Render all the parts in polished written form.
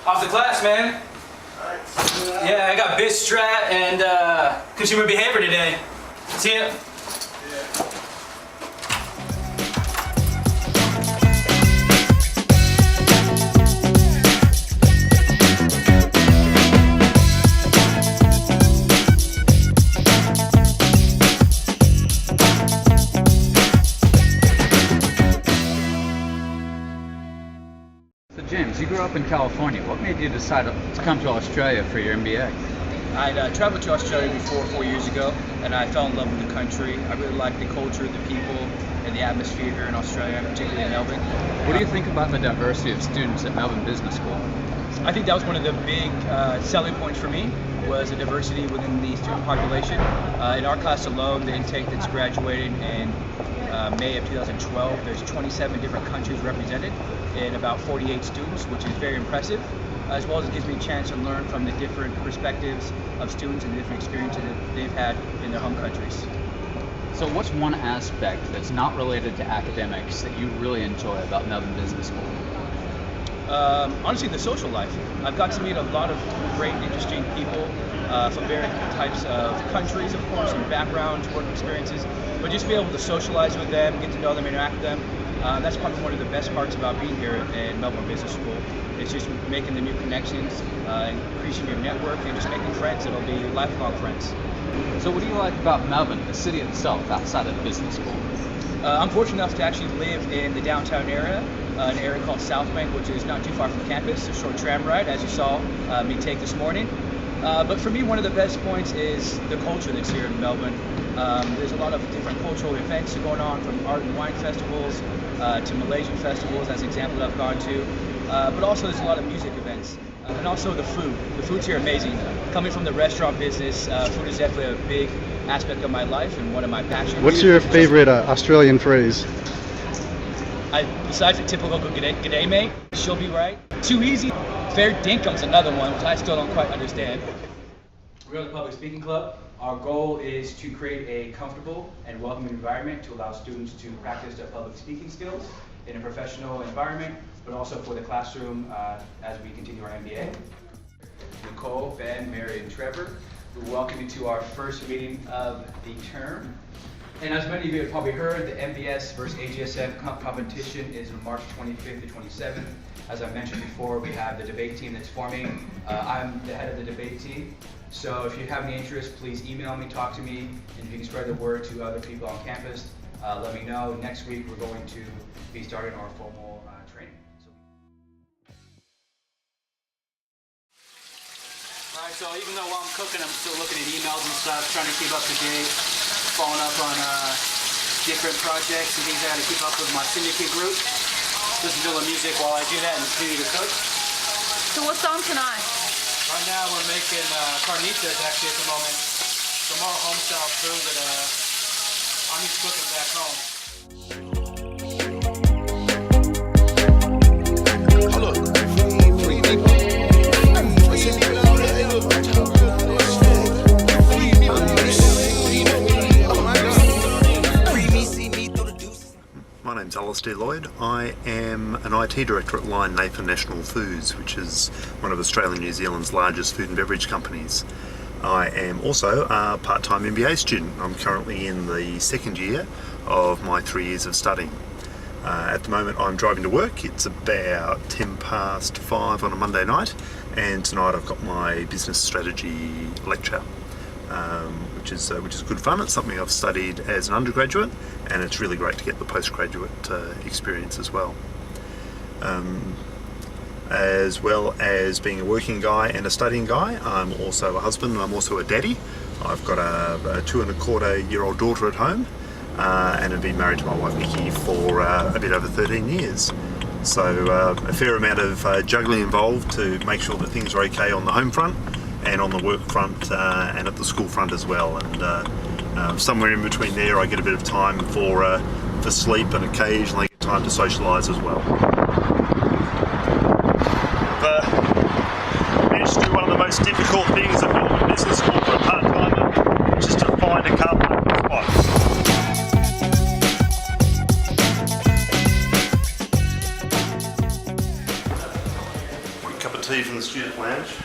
Off the class, man. Yeah, I got biz strat and consumer behavior today. See ya. James, you grew up in California. What made you decide to come to Australia for your MBA? I traveled to Australia before 4 years ago, and I fell in love with the country. I really like the culture, the people, and the atmosphere here in Australia, particularly in Melbourne. What do you think about the diversity of students at Melbourne Business School? I think that was one of the big selling points for me, was the diversity within the student population. In our class alone, the intake that's graduated in May of 2012, there's 27 different countries represented and about 48 students, which is very impressive, as well as it gives me a chance to learn from the different perspectives of students and the different experiences that they've had in their home countries. So what's one aspect that's not related to academics that you really enjoy about Melbourne Business School? Honestly, the social life. I've got to meet a lot of great, interesting people from various types of countries, of course, and backgrounds, work experiences, but just be able to socialize with them, get to know them, interact with them. That's probably one of the best parts about being here at Melbourne Business School. It's just making the new connections, increasing your network, and just making friends that'll be lifelong friends. So what do you like about Melbourne, the city itself, outside of the business school? I'm fortunate enough to actually live in the downtown area, an area called South Bank, which is not too far from campus, a short tram ride, as you saw me take this morning. But for me, one of the best points is the culture that's here in Melbourne. There's a lot of different cultural events going on, from art and wine festivals to Malaysian festivals, as an example that I've gone to. But also there's a lot of music events. And also the food. The food's here amazing. Coming from the restaurant business, food is definitely a big aspect of my life and one of my passions. What's your favorite Australian phrase? Besides the typical g'day mate, she'll be right. Too easy. Fair dinkum's another one, which I still don't quite understand. We're the Public Speaking Club. Our goal is to create a comfortable and welcoming environment to allow students to practice their public speaking skills in a professional environment, but also for the classroom as we continue our MBA. Nicole, Ben, Mary, and Trevor, we welcome you to our first meeting of the term. And as many of you have probably heard, the MBS versus AGSM competition is March 25th to 27th. As I mentioned before, we have the debate team that's forming. I'm the head of the debate team. So if you have any interest, please email me, talk to me, and if you can spread the word to other people on campus, let me know. Next week, we're going to be starting our formal training. All right, so even though while I'm cooking, I'm still looking at emails and stuff, trying to keep up to date, following up on different projects and things I got to keep up with my syndicate group. Listen to the music while I do that and continue to cook. So what song tonight? Right now we're making carnitas actually at the moment. Some more home style food that I'm used to cooking back home. My name's Alistair Lloyd. I am an IT director at Lion Nathan National Foods, which is one of Australia and New Zealand's largest food and beverage companies. I am also a part-time MBA student. I'm currently in the second year of my 3 years of studying. At the moment I'm driving to work. It's about 5:10 on a Monday night, and tonight I've got my business strategy lecture. which is good fun. It's something I've studied as an undergraduate, and it's really great to get the postgraduate experience as well. As well as being a working guy and a studying guy, I'm also a husband and I'm also a daddy. I've got a 2.25-year-old daughter at home, and I've been married to my wife Nikki for a bit over 13 years. So a fair amount of juggling involved to make sure that things are okay on the home front and on the work front and at the school front as well. And somewhere in between there I get a bit of time for sleep, and occasionally get time to socialise as well. Managed to do one of the most difficult things at Melbourne Business School for a part-timer, which is to find a car parking spot. Quick cup of tea from the student lounge.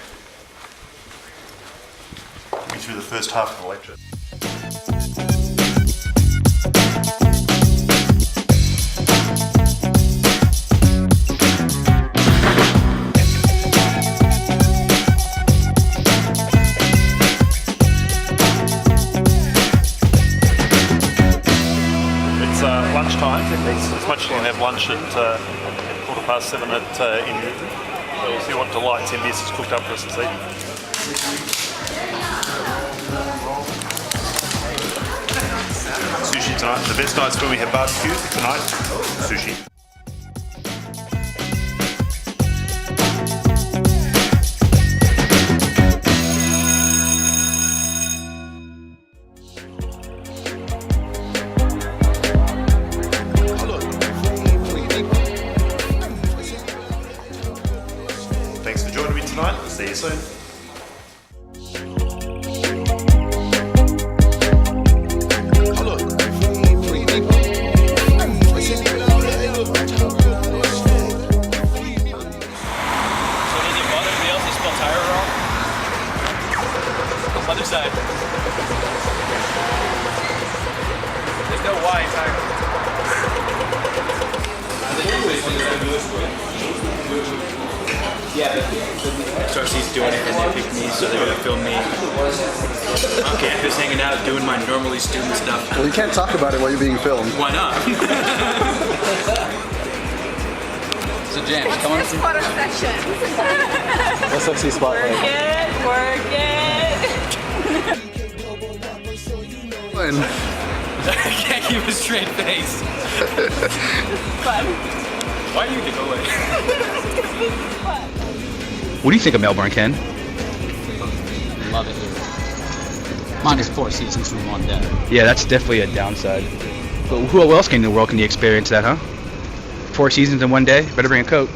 Get me through the first half of the lecture. Lunchtime. As much as we'll have lunch at 7:15 in Newton. So we'll see what delights MBS has cooked up for us this evening. Sushi tonight. The best nights when we have barbecue. Tonight, sushi. Thanks for joining me tonight. See you soon. Other side. There's no Y tire. Yeah, but SRC's doing it and they picked me, so they're gonna film me on campus hanging out, doing my normally student stuff. Well, you can't talk about it while you're being filmed. Why not? So James, come on. This photo session. SRC spotlight. Work it. I can't keep a straight face. Fun. Why are you gonna go away? What do you think of Melbourne, Ken? Love it here. Minus 4 seasons from one day. Yeah, that's definitely a downside. But who else in the world can you experience that, huh? 4 seasons in one day? Better bring a coat.